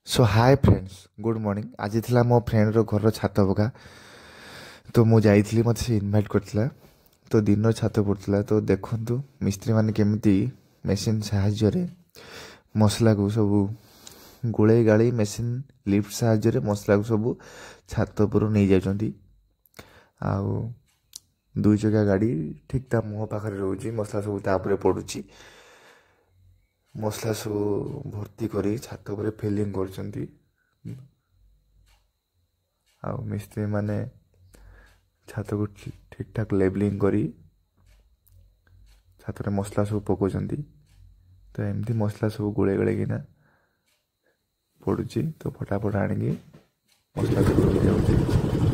सो hi friends good morning आज थिला मो फ्रेंड रो घर छात पका तो मु जाइथिली मते से इनवाइट करथिला तो दिन छात पड़थिला तो देखंतु मिस्त्री माने केमिति मेसिन सहाय्य रे मसला को सब गुळे गाड़ी मेसिन लिफ्ट सहाय्य रे मसला को सब छात पर नहीं जाउछंती आउ दुई चका गाड़ी ठीक ता मुह पाखरे रहउची मसला सब ता ऊपर पडुची मसला सब भर्ती करी छात पर फिलिंग करछंती आउ मिस्त्री माने छात को ठीक ठाक लेबलिंग करी छात मसला सब पकाउछंती तो एमती मसला सब गोले गोले किना पड़ुची तो फटाफट आनिकी मसला सब जाउची।